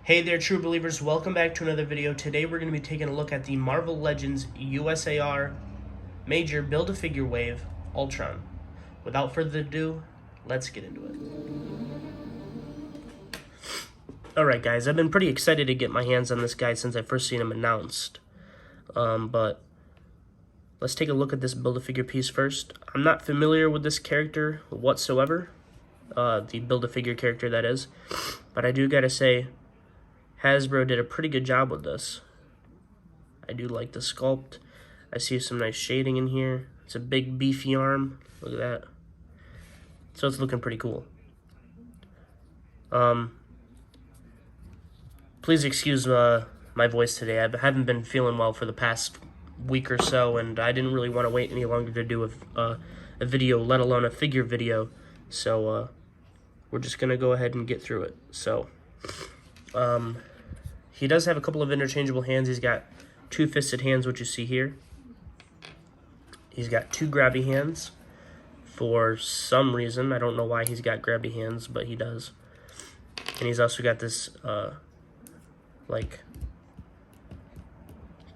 Hey there, true believers. Welcome back to another video. Today we're going to be taking a look at the Marvel Legends USAR Major Build-A-Figure Wave, Ultron. Without further ado, let's get into it. Alright guys, I've been pretty excited to get my hands on this guy since I first seen him announced. But let's take a look at this Build-A-Figure piece first. I'm not familiar with this character whatsoever. The Build-A-Figure character, that is. But I do gotta say, Hasbro did a pretty good job with this. I do like the sculpt. I see some nice shading in here. It's a big beefy arm. Look at that. So it's looking pretty cool. Please excuse my voice today. I haven't been feeling well for the past week or so, and I didn't really want to wait any longer to do a video, let alone a figure video. So we're just gonna go ahead and get through it. So he does have a couple of interchangeable hands. He's got two fisted hands, which you see here. He's got two grabby hands for some reason. I don't know why he's got grabby hands, but he does. And he's also got this like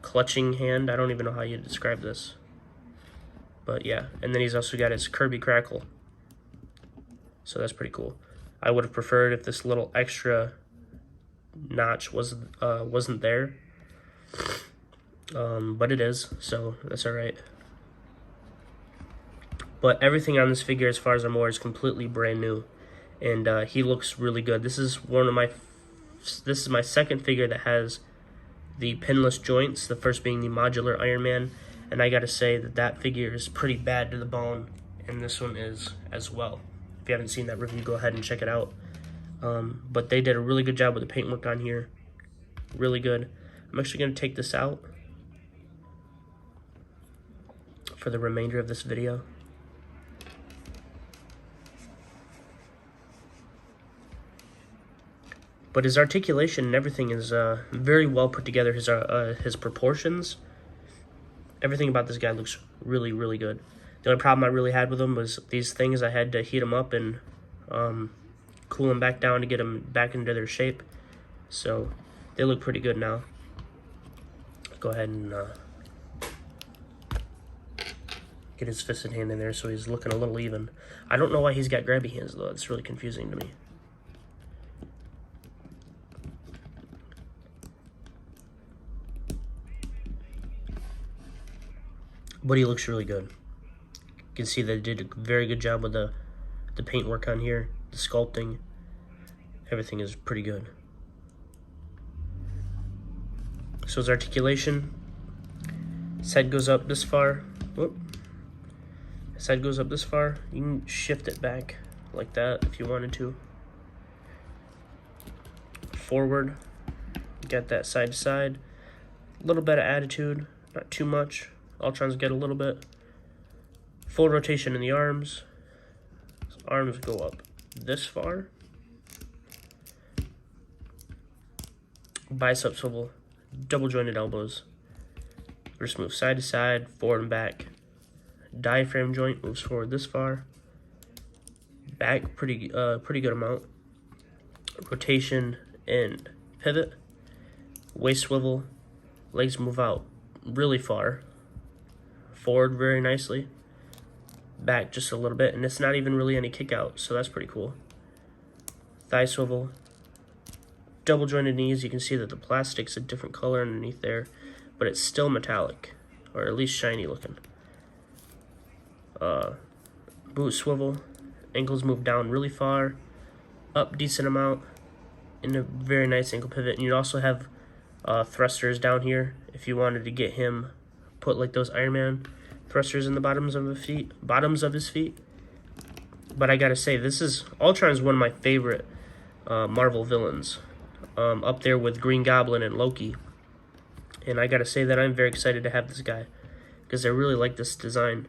clutching hand. I don't even know how you describe this, but yeah. And then he's also got his Kirby crackle, so that's pretty cool. I would have preferred if this little extra notch wasn't there, but it is, so that's all right. But everything on this figure, as far as I'm aware, is completely brand new, and he looks really good. This is my second figure that has the pinless joints, the first being the modular Iron Man, and I gotta say that figure is pretty bad to the bone, and this one is as well. If you haven't seen that review, go ahead and check it out. But they did a really good job with the paintwork on here. Really good. I'm actually going to take this out for the remainder of this video. But his articulation and everything is very well put together. His proportions, everything about this guy looks really, really good. The only problem I really had with him was these things. I had to heat them up and cool them back down to get them back into their shape. So they look pretty good now. Go ahead and get his fisted hand in there so he's looking a little even. I don't know why he's got grabby hands though. It's really confusing to me. But he looks really good. You can see they did a very good job with the paintwork on here, the sculpting. Everything is pretty good. So his articulation, his head goes up this far. Whoop. His head goes up this far. You can shift it back like that if you wanted to. Forward, got that side to side. A little bit of attitude, not too much. Ultron's got a little bit. Full rotation in the arms. His arms go up this far. Bicep swivel, double jointed elbows. Wrist move side to side, forward and back. Diaphragm joint moves forward this far. Back pretty good amount. Rotation and pivot. Waist swivel. Legs move out really far. Forward very nicely. Back just a little bit, and it's not even really any kick out, so that's pretty cool. Thigh swivel. Double jointed knees. You can see that the plastic's a different color underneath there, but it's still metallic, or at least shiny looking. Boot swivel. Ankles move down really far, up decent amount, and a very nice ankle pivot. And you also have thrusters down here if you wanted to get him put like those Iron Man thrusters in the bottoms of his feet. But I gotta say, Ultron is one of my favorite Marvel villains, up there with Green Goblin and Loki. And I gotta say that I'm very excited to have this guy because I really like this design.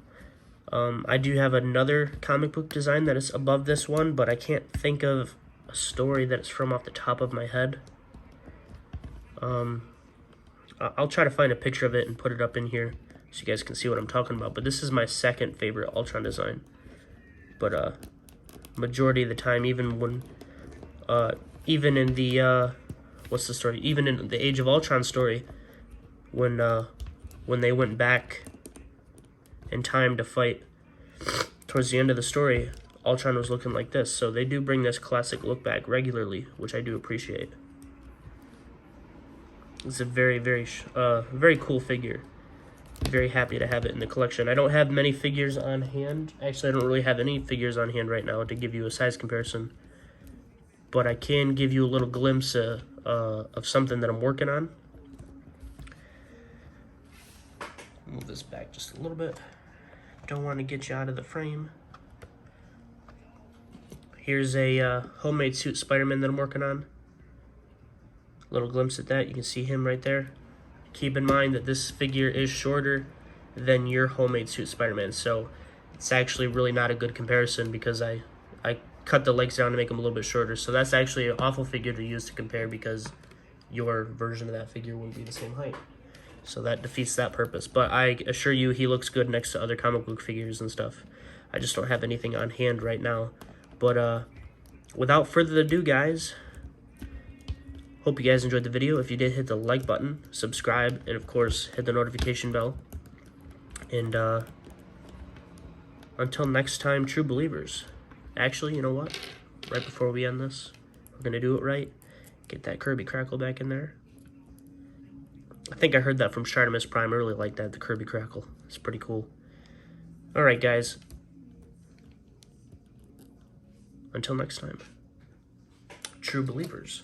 I do have another comic book design that is above this one, but I can't think of a story that it's from off the top of my head. I'll try to find a picture of it and put it up in here so you guys can see what I'm talking about. But this is my second favorite Ultron design. But majority of the time, even in the what's the story? Even in the Age of Ultron story, when they went back in time to fight towards the end of the story, Ultron was looking like this. So they do bring this classic look back regularly, which I do appreciate. It's a very, very cool figure. Very happy to have it in the collection. I don't have many figures on hand. Actually, I don't really have any figures on hand right now to give you a size comparison. But I can give you a little glimpse of something that I'm working on. Move this back just a little bit. Don't want to get you out of the frame. Here's a homemade suit Spider-Man that I'm working on. Little glimpse at that. You can see him right there. Keep in mind that this figure is shorter than your homemade suit Spider-Man, so it's actually really not a good comparison because I cut the legs down to make them a little bit shorter. So that's actually an awful figure to use to compare because your version of that figure wouldn't be the same height. So that defeats that purpose. But I assure you he looks good next to other comic book figures and stuff. I just don't have anything on hand right now. But without further ado, guys, hope you guys enjoyed the video. If you did, hit the like button, subscribe, and of course, hit the notification bell. And until next time, true believers. Actually, you know what? Right before we end this, we're going to do it right. Get that Kirby Crackle back in there. I think I heard that from Shartimus Prime. I really like that, the Kirby Crackle. It's pretty cool. Alright, guys. Until next time, true believers.